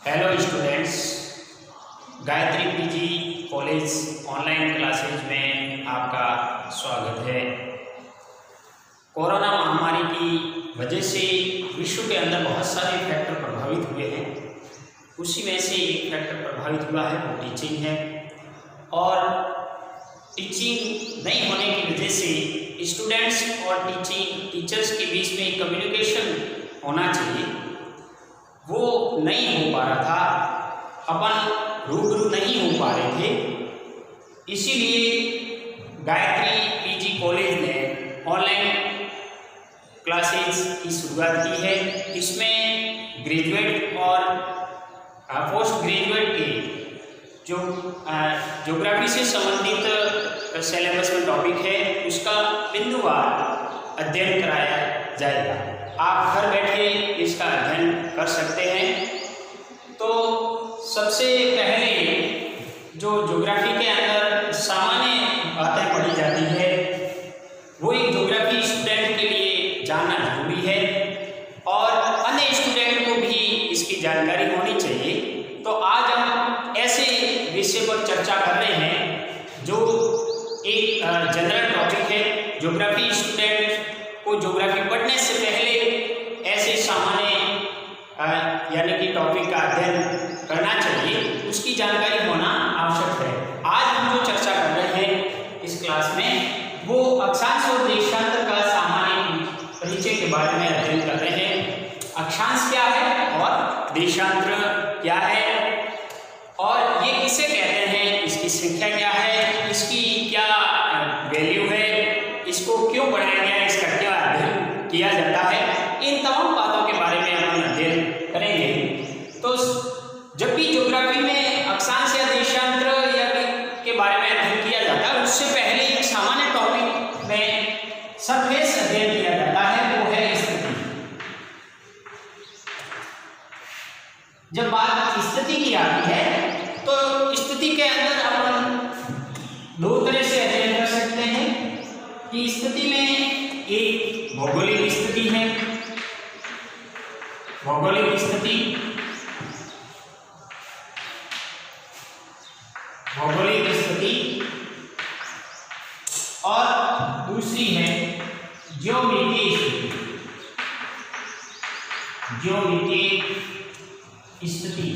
Hello students, Gayatri PG college online classes में आपका स्वागत है। कोरोना महामारी की वजह से विश्व के अंदर बहुत सारे फैक्टर प्रभावित हुए हैं। उसी में से एक फैक्टर प्रभावित हुआ है वो टीचिंग है। और टीचिंग नहीं होने की वजह से स्टूडेंट्स और टीचर्स के बीच में कम्युनिकेशन होना चाहिए, वो नहीं हो पा रहा था। अपन रूबरू नहीं हो पा रहे थे। इसीलिए गायत्री पीजी कॉलेज ने ऑनलाइन क्लासेस की शुरुआत की है। इसमें ग्रेजुएट और पोस्ट ग्रेजुएट के जो ज्योग्राफी से संबंधित सिलेबस में टॉपिक है उसका बिंदुवार अध्ययन कराया जाएगा। आप घर बैठे इसका अध्ययन कर सकते हैं। तो सबसे पहले जो ज्योग्राफी के अंदर सामान्य बातें पढ़ी जाती है वो एक ज्योग्राफी स्टूडेंट के लिए जानना जरूरी है और अन्य स्टूडेंट को भी इसकी जानकारी होनी चाहिए। तो आज हम ऐसे विषय पर चर्चा कर रहे हैं जो एक जनरल टॉपिक है। ज्योग्राफी स्टूडेंट को ज्योग्राफी पढ़ने से पहले ऐसे सामान्य यानी कि टॉपिक का अध्ययन करना चाहिए, उसकी जानकारी होना आवश्यक है। आज हम जो चर्चा कर रहे हैं इस क्लास में वो अक्षांश और देशांतर का सामान्य परिचय के बारे में अध्ययन कर रहे हैं। अक्षांश क्या है और देशांतर क्या है और ये किसे कहते हैं, इसकी संख्या क्या है, इसकी क्या वैल्यू है, इसको क्यों बनाया गया है, इसका क्या अध्ययन किया जाता है, इन तमाम बातों के बारे में हम अध्ययन करेंगे। तो जब भी ज्योग्राफी में अक्षांश या देशांतर या के बारे में अध्ययन किया जाता है उससे पहले एक सामान्य टॉपिक में सरफेस अध्ययन किया जाता है, वो है स्थिति। जब बात स्थिति की आती है तो स्थिति के अंदर अपन दो तरह से अध्ययन कर सकते हैं कि स्थिति में एक भौगोलिक स्थिति है। भौगोलिक स्थिति और दूसरी है ज्योमेट्रिक स्थिति।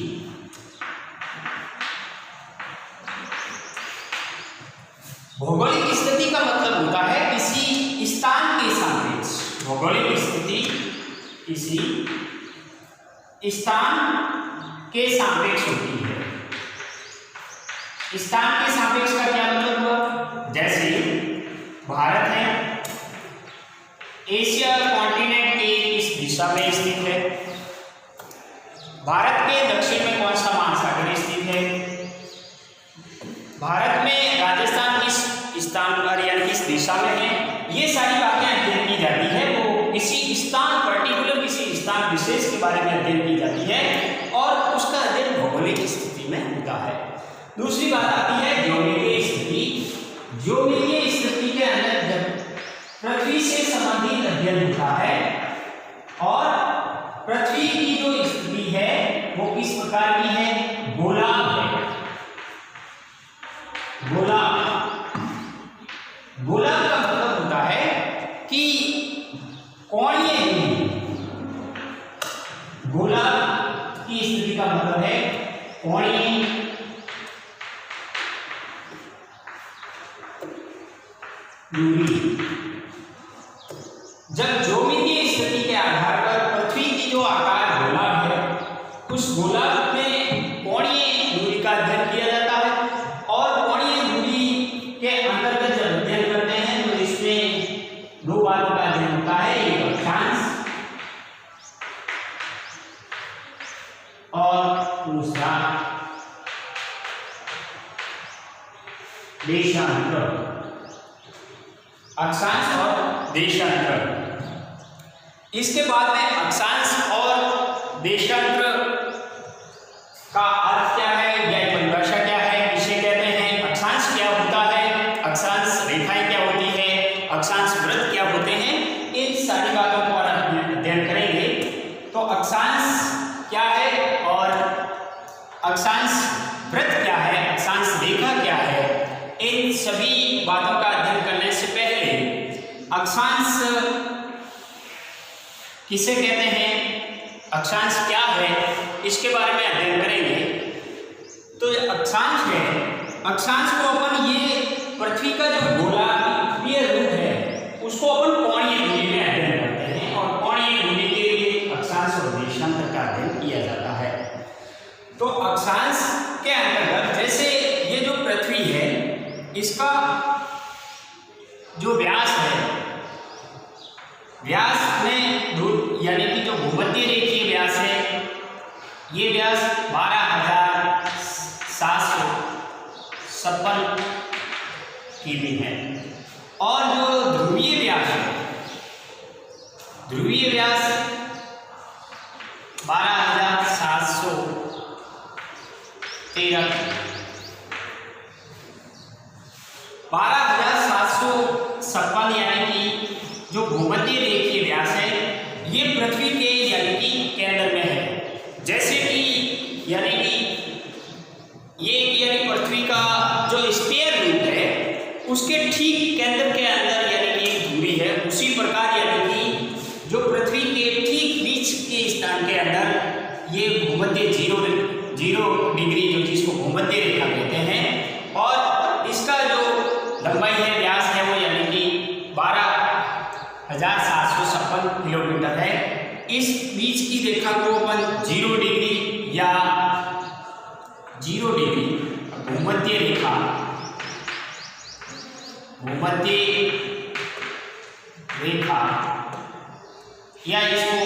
भौगोलिक स्थिति का मतलब होता है किसी स्थान के सापेक्ष। भौगोलिक स्थिति किसी स्थान के सापेक्ष होती है। स्थान के सापेक्ष का क्या मतलब हुआ? जैसे भारत है, एशिया कॉन्टिनेंट के इस दिशा में स्थित है। भारत के दक्षिण में कौन सा महासागर स्थित है? भारत में राजस्थान किस स्थान पर यानी किस दिशा में है? ये सारी बातें अध्ययन की जाती है। वो किसी स्थान पर्टिकुलर किसी स्थान विशेष के बारे में अध्ययन की जाती है और उसका अध्ययन भौगोलिक स्थिति में होता है। दूसरी बात आती है ज्योमेट्रिक स्थिति। ज्योमेट्रिक स्थिति के अंदर जब पृथ्वी से संबंधित अध्ययन होता है और पृथ्वी की जो स्थिति है वो किस प्रकार की है? गोलार्ध है। गोलार्ध का मतलब होता है कि कोणीय दूरी। गोलार्ध की स्थिति का मतलब है कोणीय दूरी। जब ज्योमेट्रिक स्थिति के आधार पर पृथ्वी की जो आकार गोलार्ध है उस गोलार्ध में कोणीय दूरी का अध्ययन किया जाता है और कोणीय दूरी के अंतर्गत जब अध्ययन करते हैं तो इसमें दो बातों का अध्ययन होता है, एक अक्षांश और दूसरा देशांतर। अक्षांश और देशांतर। इसके बाद में अक्षांश और देशांतर का अर्थ क्या है या परिभाषा क्या है, किसे कहते हैं, अक्षांश क्या होता है, अक्षांश रेखाएं क्या होती है, अक्षांश वृत्त क्या होते हैं, इन सारी बातों को अध्ययन करेंगे। तो अक्षांश क्या है और अक्षांश वृत्त क्या है, अक्षांश रेखा क्या है, इन सभी बातों का अध्ययन करने से पहले अक्षांश किसे कहते हैं, अक्षांश क्या है, इसके बारे में अध्ययन करेंगे। तो अक्षांश है, अक्षांश को अपन ये पृथ्वी का जो गोलाकृतीय रूप है उसको अपन कोणीय दूरी में अध्ययन करते हैं और कोणीय दूरी के लिए अक्षांश और देशांतर का अध्ययन किया जाता है। तो अक्षांश के अंतर्गत जैसे ये जो पृथ्वी है इसका जो व्यास है, व्यास में दूर यानी कि जो भूमध्य रेखीय व्यास है ये व्यास 12,756 किमी है और जो ध्रुवीय व्यास है, ध्रुवीय व्यास 12,713 12,756 यानी कि जो भूमध्य रेखीय व्यास है ये पृथ्वी के यानी कि केंद्र में है। जैसे कि यानी कि ये यानी पृथ्वी का जो स्फीयर रूप है उसके ठीक केंद्र के अंदर यानी कि दूरी है, उसी प्रकार यानी कि जो पृथ्वी के ठीक बीच के स्थान के अंदर ये भूमध्य 0 डिग्री जो जिसको भूमध्य रेखा कहते हैं और इसका जो लंबाई है, व्यास है वो यानी कि 12,756 किलोमीटर है। इस बीच की रेखा को अपन 0 डिग्री या 0 डिग्री भूमध्य रेखा, भूमध्य रेखा या इसको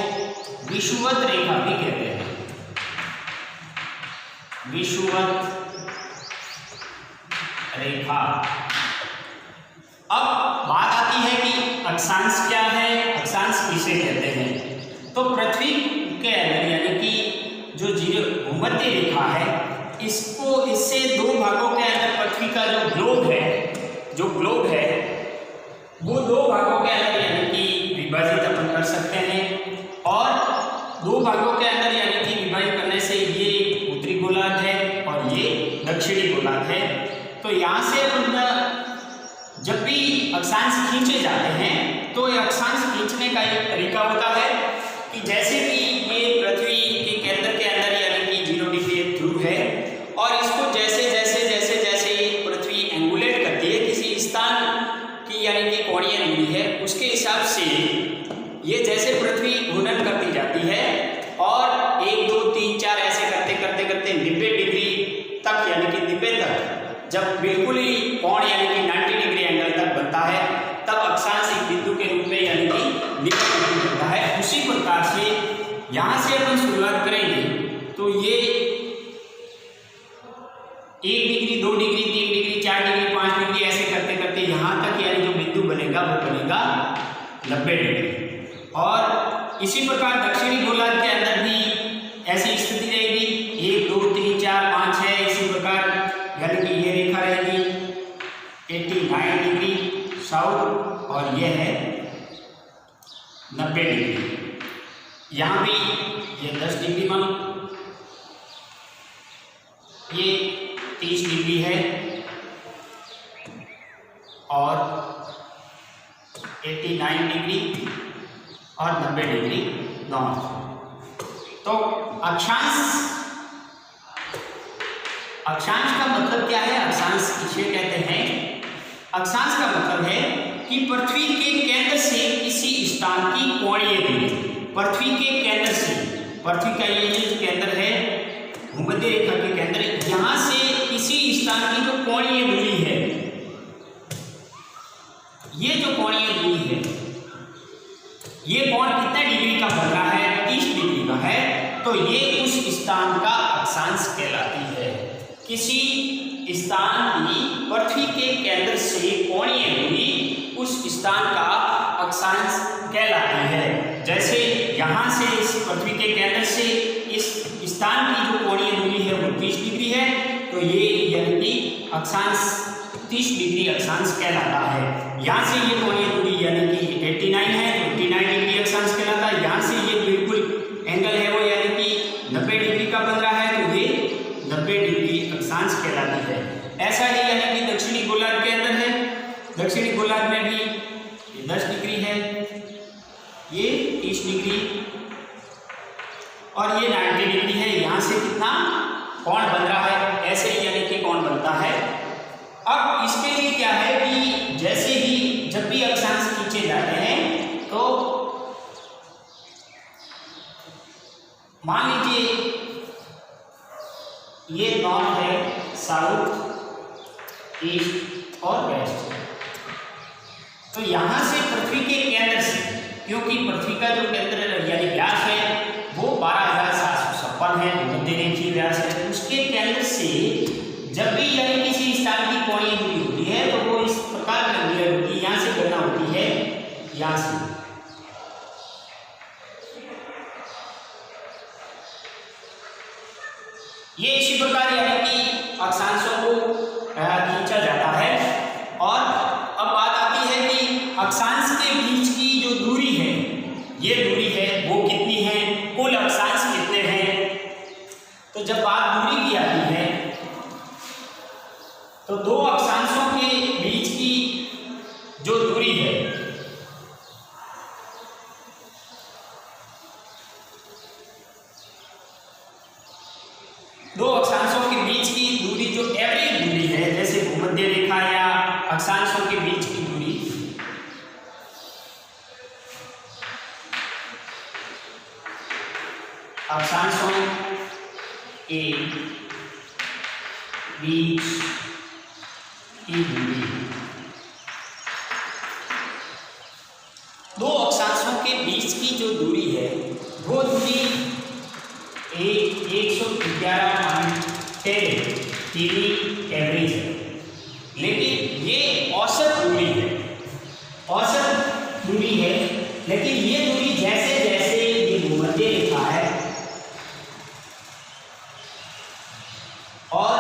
विषुवत रेखा भी कहते हैं, विषुवत रेखा। अब बात आती है कि अक्षांश क्या है, अक्षांश किसे कहते हैं। तो पृथ्वी के अंदर यानी कि जो भूमध्य रेखा है इसको इससे दो भागों के अंदर पृथ्वी का जो ग्लोब है वो दो भागों के अंदर यानी कि विभाजित अपन कर सकते हैं और दो भागों के अंदर यानी कि विभाजित करने से ये उत्तरी गोलार्ध है और ये दक्षिणी गोलार्ध है। तो यहाँ से जब भी अक्षांश खींचे जाते हैं तो ये अक्षांश खींचने का एक तरीका होता है कि जैसे कि ये पृथ्वी के केंद्र के अंदर यानी कि 0 डिग्री एक ध्रुव है और इसको जैसे जैसे जैसे जैसे पृथ्वी एंगुलेट करती है किसी स्थान की यानी कि कोणीय दूरी है उसके हिसाब से ये जैसे पृथ्वी घूर्णन करती जाती है और 1 2 3 4 ऐसे करते करते करते 90 डिग्री तक यानी कि 90 तक जब बिल्कुल ही कोण यानी कि 90 डिग्री एंगल तक बनता है तब अक्षांश एक बिंदु के रूप में यानी कि निकट बनता है। उसी प्रकार से यहाँ से अपन शुरुआत करेंगे तो ये 1 degree 2 degree 3 degree 4 degree 5 degree ऐसे करते करते यहाँ तक यानी जो बिंदु बनेगा वो बनेगा 90 डिग्री। और इसी प्रकार दक्षिणी गोलार्ध के अंदर भी ऐसी स्थिति रहेगी 1 2 3 4 5 6 इसी प्रकार यानी कि ये रेखा रहेगी 89 डिग्री साउथ और ये है 90 डिग्री। यहाँ भी ये 10 डिग्री मानो, ये 30 डिग्री है और 89 डिग्री और 90 डिग्री नॉर्थ। तो अक्षांश का मतलब क्या है, अक्षांश किसे कहते हैं। अक्षांश का मतलब है कि पृथ्वी के केंद्र से किसी स्थान की कोणीय दूरी, पृथ्वी के केंद्र से, पृथ्वी का ये जो केंद्र है भूमध्य रेखा के केंद्र, यहां से किसी स्थान की जो कोणीय दूरी है, ये जो कोणीय दूरी है ये कोण कितने डिग्री का बन रहा है, 30 डिग्री का है, तो ये उस स्थान का अक्षांश कहलाती है। किसी स्थान की पृथ्वी के केंद्र से कोणीय दूरी उस स्थान का अक्षांश कहलाती है। जैसे यहाँ से इस पृथ्वी के केंद्र से इस स्थान की जो कोणीय दूरी है वो 30 डिग्री है, तो ये यानी कि अक्षांश 30 डिग्री अक्षांश कहलाता है। यहाँ से ये कोणीय दूरी यानी कि 89 है, तो 89 डिग्री अक्षांश कहलाता है। यहाँ से ये बिल्कुल एंगल है वो यानी कि 90 डिग्री का बन रहा है, तो ये 90 कहलाती है। ऐसा ही यानी कि दक्षिणी गोलार्ध के अंदर है, दक्षिणी गोलार्ध में भी 10 डिग्री है, ये 30 डिग्री और ये 90 डिग्री है। यहाँ से कितना कोण बन रहा है, ऐसे ही यानी कि कोण बनता है। अब इसके लिए क्या है कि जैसे ही जब भी अक्षांश खींचे जाते हैं तो मान लीजिए ये नॉर्थ है, साउथ, ईस्ट और वेस्ट, तो यहां से पृथ्वी के केंद्र से, क्योंकि पृथ्वी का जो केंद्र यानी व्यास है वो 12,756 है, मध्य रेखीय व्यास है, उसके केंद्र से जब भी यानी किसी स्थान की कोणीय दूरी होती है तो वो इस प्रकार की होती है, यहाँ से गणना होती है, यहाँ से ये इसी प्रकार यानी कि अक्षांशों को खींचा जाता है। और अब बात आती है कि अक्षांश के बीच की जो दूरी है, ये दूरी है वो कितनी है, कुल अक्षांश कितने हैं। तो जब बात दूरी की आती है तो दो अक्षांशों के बीच की जो दूरी है दो अक्षांशों के बीच की दूरी जो एवरेज दूरी है, जैसे भूमध्य रेखा या अक्षांशों के बीच की दूरी, अक्षांशों के बीच की दूरी, दो अक्षांशों के बीच की जो दूरी है वो दूरी 111.13 एवरेज है, लेकिन ये औसत दूरी है, औसत दूरी है। लेकिन ये दूरी जैसे जैसे ये भूमध्य रेखा है और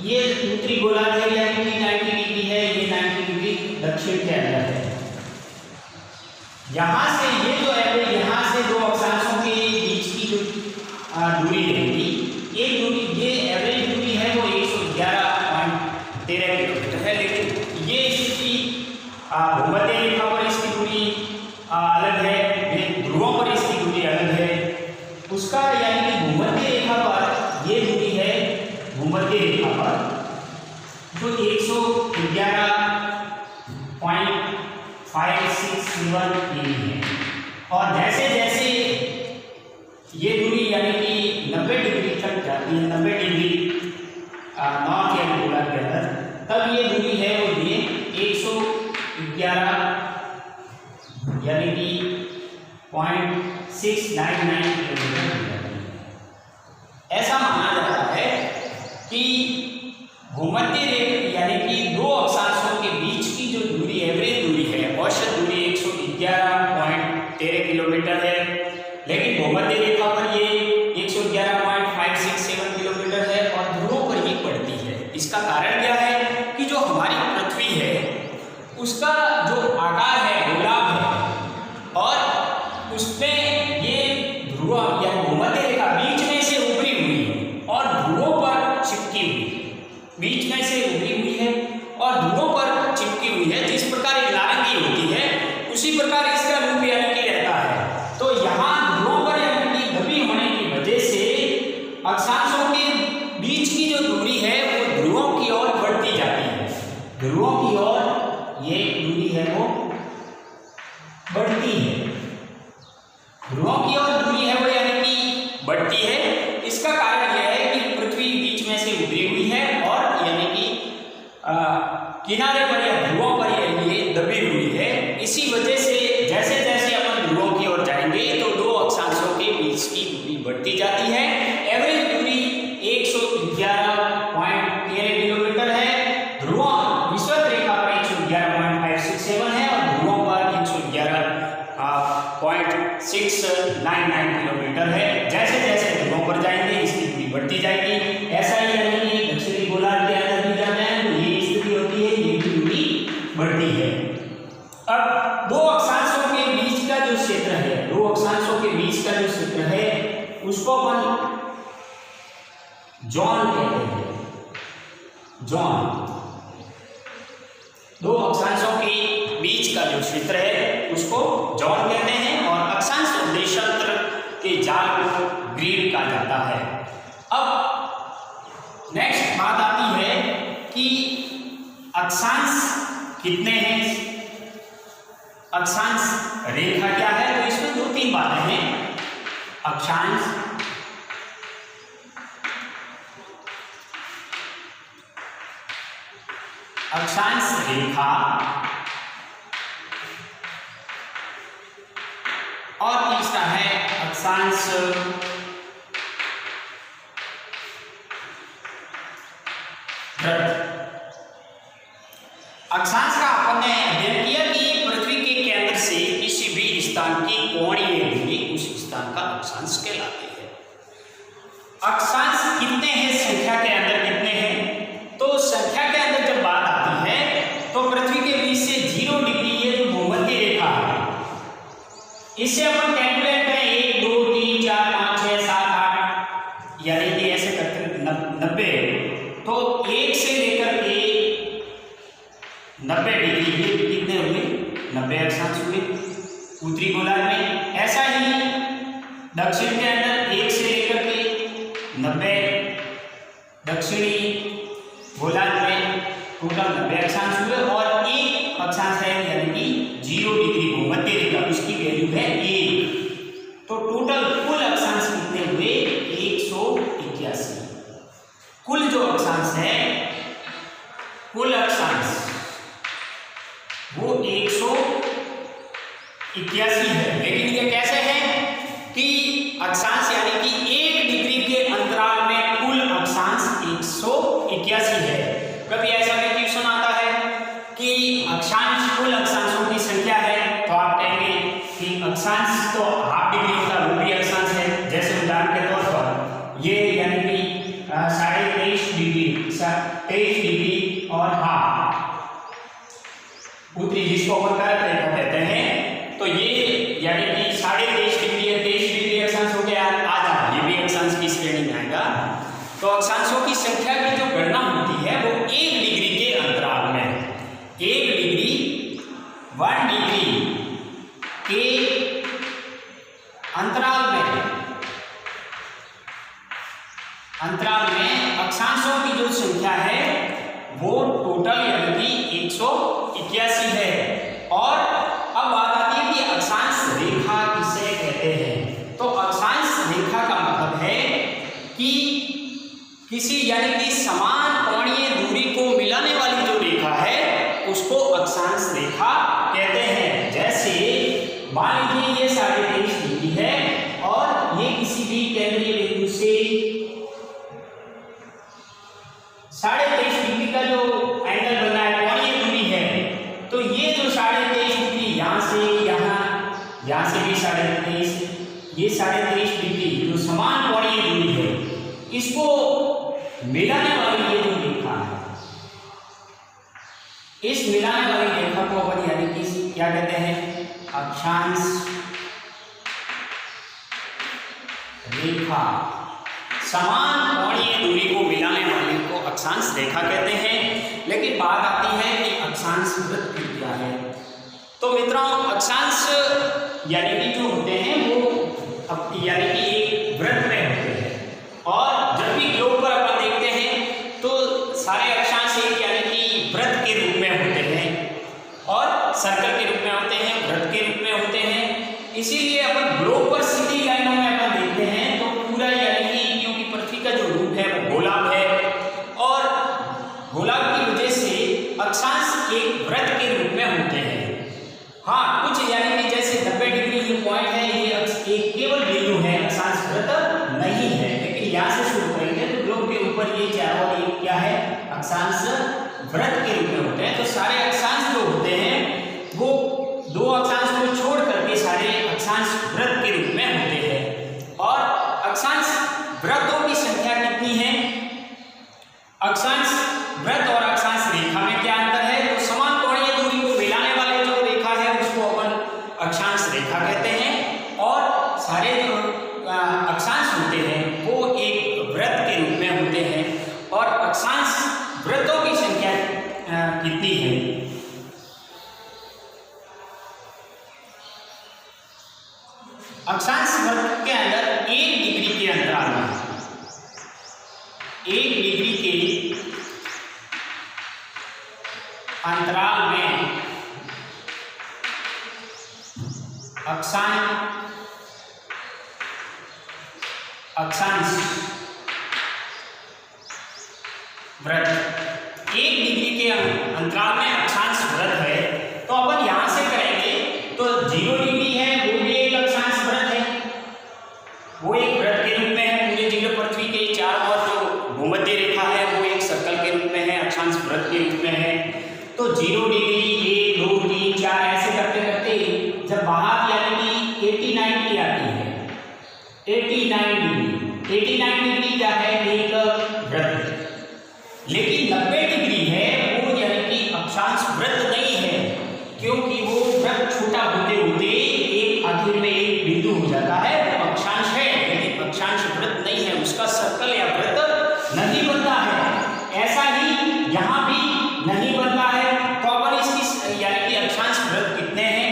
ये उत्तरी गोलार्ध है यानी कि 90 डिग्री है, ये 90 डिग्री दक्षिण के अंदर है, यहां से ये जो एवरेज, यहां से दो अक्षांशों के बीच की जो दूरी रहेगी, ये दूरी, ये एवरेज दूरी है वो 111.13 किलोमीटर है। लेकिन ये इसकी भूमध्य रेखा पर इसकी दूरी अलग है, ये ध्रुवों पर इसकी दूरी अलग है। उसका यानी कि भूमध्य रेखा पर ये दूरी है, भूमध्य रेखा पर जो 111.567 डिग्री है। और जैसे जैसे ये दूरी यानी कि 90 डिग्री तक जाती है, 90 डिग्री नॉर्थ या गोलार्ध के अंदर, तब ये दूरी है वो ये 111 यानी कि 0.699 किलोमीटर हो जाती है। ऐसा माना जाता है कि भूमध्य रेखा यानी कि दो अक्षांशों के बीच की जो दूरी, एवरेज दूरी है, औसत दूरी 111.13 किलोमीटर है, लेकिन भूमध्य रेखा पर ये 111.567 किलोमीटर है और ध्रुवों पर ये बढ़ती है। इसका कारण क्या है कि जो हमारी पृथ्वी है उसका जो आकार है गोलार्ध है और उसमें ये ध्रुव या भूमध्य रेखा बीच में से उभरी हुई है और ध्रुवों पर चिपकी हुई है, बीच में से उभरी हुई है और ध्रुवों पर चिपकी हुई है। जिस प्रकार एक नारंगी होती है उसी प्रकार इसका रूप यानी कि रहता है। तो यहाँ ध्रुवों पर यानी कि दबी होने की वजह से अक्षांशों के बीच की जो दूरी है वो ध्रुवों की ओर बढ़ती जाती है, ध्रुवों की ओर ये दूरी है वो बढ़ती है, ध्रुवों की ओर दूरी है वो यानी कि बढ़ती है। इसका कारण यह है कि पृथ्वी बीच में से उभरी हुई है और यानी कि किनारे पर या ध्रुवों पर ये दबी हुई है। इसी वजह से जैसे जैसे अपन ध्रुवों की ओर जाएंगे तो दो अक्षांशों के बीच की दूरी बढ़ती जाती है। एवरेज दूरी 111.13 किलोमीटर है, ध्रुवों विषुवत रेखा पर 111.567 है और ध्रुवों पर 111.699 किलोमीटर है। जैसे जैसे ध्रुवों पर जाएंगे इसकी दूरी बढ़ती जाएगी। ऐसा ही यानी कि दक्षिणी गोलार्ध के अंदर भी जाते हैं तो ये स्थिति होती है, ये भी दूरी बढ़ती है। अब दो अक्षांशों के बीच का जो क्षेत्र है, दो अक्षांशों के बीच का जो क्षेत्र है उसको अपन जोन कहते हैं। जोन। दो अक्षांशों के बीच का जो क्षेत्र है उसको जोन कहते हैं और अक्षांश देशांतर के जाल को ग्रिड कहा जाता है। अब नेक्स्ट बात आती है कि अक्षांश कितने हैं, अक्षांश रेखा क्या है। तो इसमें दो तीन बातें हैं। अक्षांश रेखा और तीसरा है अक्षांश वृत्त। अक्षांश का अपन ने अध्ययन किया कि पृथ्वी के केंद्र से किसी भी स्थान की कोणीय दूरी उस स्थान का अक्षांश कहलाती है। अक्षांश कितने हैं, संख्या के अंदर कितने हैं, तो संख्या के अंदर जब बात आती है तो पृथ्वी के बीच से 0 डिग्री ये जो भूमध्य रेखा है इसे अपन कैलकुलेट करें 1 2 3 4 5 6 7 8 यानी कि ऐसे करके 90, तो 1 से लेकर के 90 डिग्री ये कितने हुए, 90 अक्षांश हुए उत्तरी गोलार्ध में। ऐसा ही दक्षिण के अंदर 1 से लेकर के 90 दक्षिणी गोलार्ध में टोटल 90 अक्षांश हुए और एक अक्षांश है यानी कि 0 डिग्री भूमध्य रेखा, उसकी वैल्यू है 1। तो टोटल कुल अक्षांश कितने हुए, 181। कुल जो अक्षांश है, कुल अक्षांश वो 181 है। लेकिन ये कैसे है कि अक्षांश यानी कि 1 डिग्री के अंतराल में कुल अक्षांश 181 है। कभी ऐसा भी क्वेश्चन आता है कि अक्षांश कुल अक्षांशों की संख्या है, तो आप कहेंगे कि अक्षांश तो हाफ डिग्री होता वो भी अक्षांश है। जैसे उदाहरण के तौर पर ये यानी कि 23.5 डिग्री 23 डिग्री और हाफ उत्तरी जिसको अपन कर्क रेखा कहते हैं, तो ये यानी कि 23.5 डिग्री या 23 डिग्री अक्षांश हो गया आधा, ये भी अक्षांश की श्रेणी में आएगा। तो अक्षांशों की संख्या की जो गणना होती है वो 1 डिग्री के अंतराल में, 1 डिग्री 1 डिग्री के अंतराल में अक्षांशों की जो संख्या है वो टोटल यानी कि 181 है। और अब बात आती है कि अक्षांश रेखा किसे कहते हैं। तो अक्षांश रेखा का मतलब है कि किसी यानी कि समान कोणीय दूरी को मिलाने वाली जो रेखा है उसको अक्षांश रेखा कहते हैं। जैसे मान लीजिए ये 23.5 डिग्री है और ये किसी भी केंद्रीय बिंदु से 23.5 डिग्री का जो एंगल बना है, कोणीय दूरी है, तो ये जो 23.5 डिग्री यहाँ से यहाँ से भी 23.5, ये 23.5 डिग्री जो समान कोणीय दूरी है इसको मिलाने वाली ये जो रेखा है, इस मिलाने वाली रेखा को अपन यानी कि क्या कहते हैं, अक्षांश रेखा। समान कोणीय दूरी को मिलाने वाले को अक्षांश रेखा कहते हैं। लेकिन बात आती है कि अक्षांश वृत्त क्या है। तो मित्रों अक्षांश यानी कि जो होते हैं वो यानी कि एक वृत्त में होते हैं और जब भी ग्लोब पर अपन देखते हैं तो सारे अक्षांश एक यानी कि वृत्त के रूप में होते हैं और सर्कल के रूप में होते हैं, वृत्त के रूप में होते हैं। इसीलिए अपन ग्लोब पर सीधी लाइनों में अपन देखते हैं तो पूरा यानी कि क्योंकि पृथ्वी का जो रूप है वो गोलार्ध है और गोलार्ध की वजह से अक्षांश एक वृत्त के रूप में होते हैं। हाँ, कुछ यानी कि जैसे 90 डिग्री ये पॉइंट है, ये एक केवल बिंदु है, अक्षांश वृत्त नहीं है। लेकिन यहाँ से शुरू करेंगे तो ग्लोब के ऊपर ये चारों ये क्या है, अक्षांश वृत्त के रूप में होते हैं। तो सारे अक्षांश जो होते हैं वो दो अक्षांश को छोड़ करके सारे अक्षांश वृत्त के रूप में होते हैं। और अक्षांश वृत्तों की संख्या कितनी है, अक्षांश वृत्त और अक्षांश रेखा में क्या अंतर है। तो समान कोणीय दूरी को मिलाने वाले जो रेखा है उसको अपन अक्षांश रेखा कहते हैं और सारे जो अक्षांश होते हैं वो एक वृत्त के रूप में होते हैं। और अक्षांश वृत्तों डिग्री है, अक्षांश वृत्त के अंदर 1 डिग्री के अंतराल में, 1 डिग्री के अंतराल में अक्षांश वृत्त 1 डिग्री के अंतराल में अक्षांश वृत्त है। तो अपन यहां से करेंगे तो 0 डिग्री है, वो भी एक अक्षांश वृत्त है, वो एक वृत्त के रूप में है। पूरे जिले पृथ्वी के चारों ओर जो भूमध्य रेखा है वो एक सर्कल के रूप में है, अक्षांश वृत्त के रूप में है। तो 0 डिग्री, 1, 2, 3, 4 ऐसे करते करते जब बाहर यानी कि 89 की आती है, 89 डिग्री क्या है, एक वृत्त। लेकिन 90 डिग्री है वो यानी कि अक्षांश वृत्त नहीं है, क्योंकि वो वृत्त छोटा होते होते एक आखिर में एक बिंदु हो जाता है, वो अक्षांश है लेकिन अक्षांश वृत्त नहीं है, उसका सर्कल या वृत्त नहीं बनता है। ऐसा ही यहाँ भी नहीं बनता है। तो अपन इसकी यानी कि अक्षांश वृत्त कितने हैं,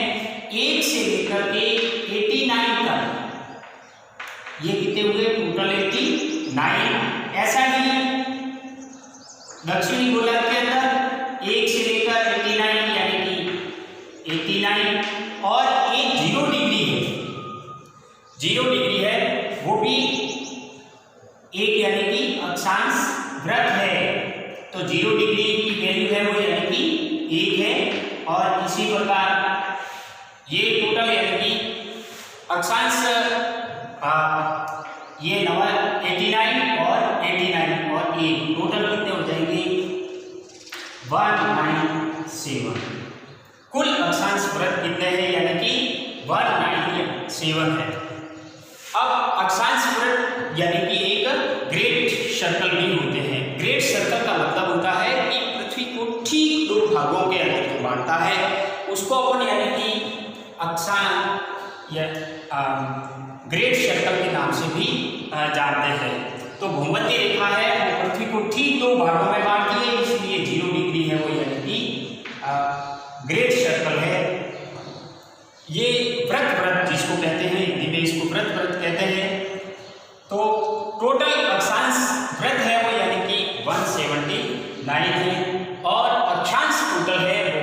1 से लेकर के 89 तक, ये कितने हुए, टोटल 89। ऐसा ही दक्षिणी गोलार्ध के अंदर 1 से लेकर 89 यानी कि 89, और एक 0 डिग्री है, 0 डिग्री है वो भी एक यानी कि अक्षांश वृत्त है। तो 0 डिग्री की वैल्यू है वो यानी कि 1 है, और इसी प्रकार ये टोटल यानी कि अक्षांश ये 89 और 89 और 1 टोटल कितने हो जाएंगे, 197। कुल अक्षांश वृत्त कितने हैं, यानी कि 197 है। अब अक्षांश वृत्त यानी कि एक ग्रेट सर्कल भी होते हैं। ग्रेट सर्कल का मतलब होता है कि पृथ्वी को ठीक 2 भागों के अंदर जो बांटता है उसको अपन यानी कि अक्षांश या ग्रेट सर्कल के नाम से भी जानते हैं। तो भूमध्य रेखा है वो पृथ्वी को ठीक 2 भागों में बांटती है, इसलिए 0 डिग्री है वो यानी कि ग्रेट सर्कल है। ये वृत्त जिसको कहते हैं, हिंदी में इसको वृत्त कहते हैं। तो टोटल अक्षांश वृत्त है वो यानी कि 179 है, और अक्षांश टोटल है वो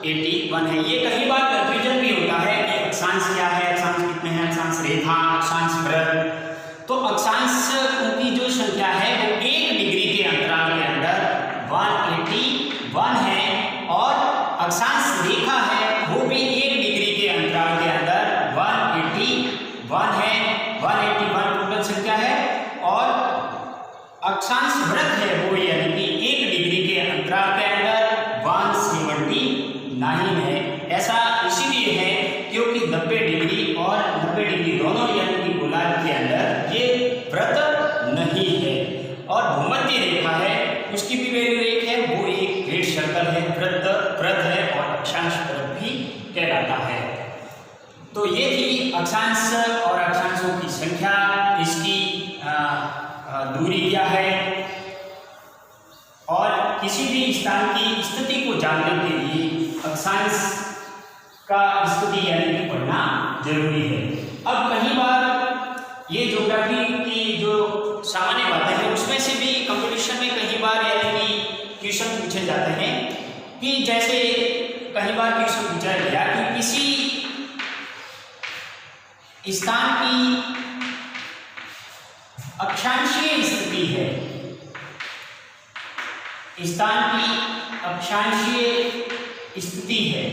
181 है। ये कई बार कंफ्यूजन भी होता है कि अक्षांश क्या है, अक्षांश कितने हैं, अक्षांश रेखा, अक्षांश वृत्त। तो अक्षांश की जो संख्या है वो 1 डिग्री के अंतराल के अंदर 181 है, और अक्षांश रेखा है वो भी 1 डिग्री के अंतराल के अंदर 181 है, 181 टोटल संख्या है। और अक्षांश वृत्त है वो यानी कि 1 डिग्री के अंतराल के अंदर 179 है। ऐसा इसीलिए है क्योंकि 90 डिग्री और 90 डिग्री दोनों यानी कि गोलार्ध के अंदर ये वृत्त नहीं है। और भूमध्य रेखा है उसकी भी वैल्यू 1 है, वो एक ग्रेट सर्कल है, वृत्त है, और अक्षांश वृत्त भी कहलाता है। तो ये थी अक्षांश और अक्षांशों की संख्या, इसकी दूरी क्या है, और किसी भी स्थान की स्थिति को जानने के लिए अक्षांश का स्थिति यानी कि पढ़ना जरूरी है। अब कई बार ये ज्योग्राफी की जो सामान्य बातें हैं उसमें से भी कंपटीशन में कई बार यानी कि क्वेश्चन पूछे जाते हैं, कि जैसे कई बार क्वेश्चन पूछा गया कि किसी स्थान की अक्षांशीय स्थिति है, स्थान की अक्षांशीय स्थिति है,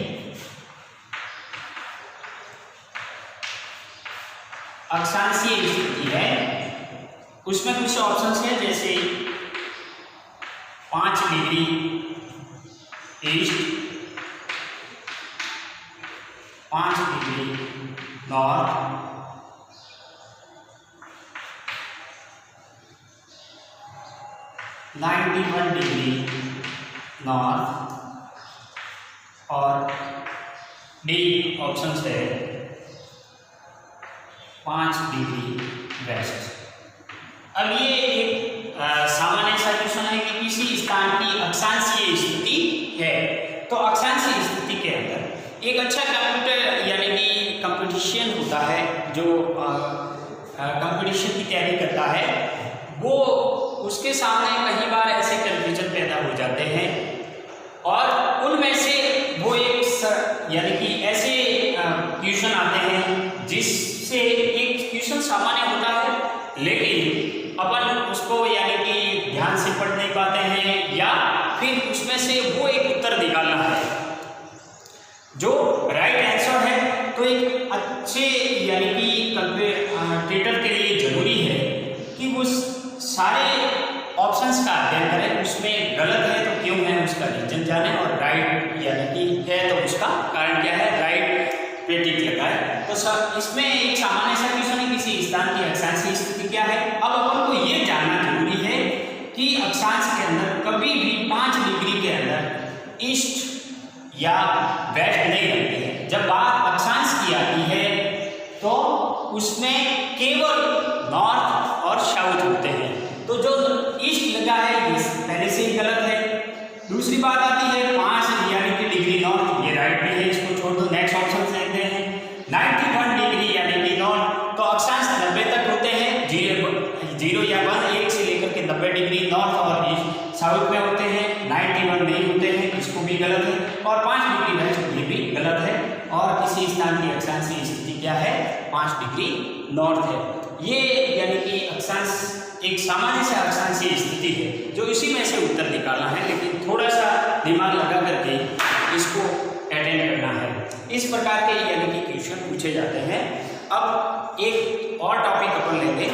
अक्षांशीय स्थिति है, उसमें कुछ ऑप्शंस हैं जैसे 5 degree east, 5 degree north, 91 degree north, और डी ऑप्शन है 5 डिग्री वेस्ट। अब ये एक सामान्य सा क्वेश्चन है कि किसी स्थान की अक्षांशीय स्थिति है। तो अक्षांशीय स्थिति के अंदर एक अच्छा कंप्यूटर यानी कि कंपटीशन होता है, जो कंपटीशन की तैयारी करता है, वो उसके सामने कई बार ऐसे कन्फ्यूजन पैदा हो जाते हैं और उनमें से वो एक यानी कि ऐसे क्वेश्चन आते हैं जिससे एक क्वेश्चन सामान्य होता है लेकिन अपन उसको यानी कि ध्यान से पढ़ नहीं पाते हैं, या फिर उसमें से वो एक उत्तर निकालना है जो राइट आंसर है। तो एक अच्छे यानी कि कंप्यूटर के लिए जरूरी है कि वो सारे ऑप्शंस का अध्ययन करें, उसमें गलत है तो क्यों है उसका रीजन जाने, और राइट यानी कि है तो उसका कारण क्या है, राइट पे टिक लगाए। तो सर इसमें एक सामान्य सा क्वेश्चन है, किसी स्थान की अक्षांशीय स्थिति क्या है। अब अपन को ये जानना जरूरी है कि अक्षांश के अंदर कभी भी 5 डिग्री के अंदर ईस्ट या वेस्ट नहीं लगती है। जब बात अक्षांश की आती है तो उसमें केवल नॉर्थ और साउथ होते हैं। तो जो ईस्ट लगा है ये पहले से ही गलत है। दूसरी बात आती है 5 यानी कि डिग्री नॉर्थ, ये राइट भी है, इसको छोड़ दो। नेक्स्ट ऑप्शन देखते हैं 91 डिग्री यानी कि नॉर्थ। तो अक्षांश 90 तक होते हैं, 0 या 1 से लेकर के 90 डिग्री नॉर्थ और ईस्ट साउथ में होते हैं, 91 नहीं होते हैं, इसको भी गलत है। और 5 डिग्री वेस्ट ये भी गलत है। और किसी स्थान की अक्षांशीय स्थिति क्या है, 5 डिग्री नॉर्थ है। ये यानी कि अक्षांश एक सामान्य सा अक्षांशीय स्थिति है जो इसी में से उत्तर निकालना है, लेकिन थोड़ा सा दिमाग लगा करके इसको अटेंड करना है। इस प्रकार के यानी कि क्वेश्चन पूछे जाते हैं। अब एक और टॉपिक अपन लेंगे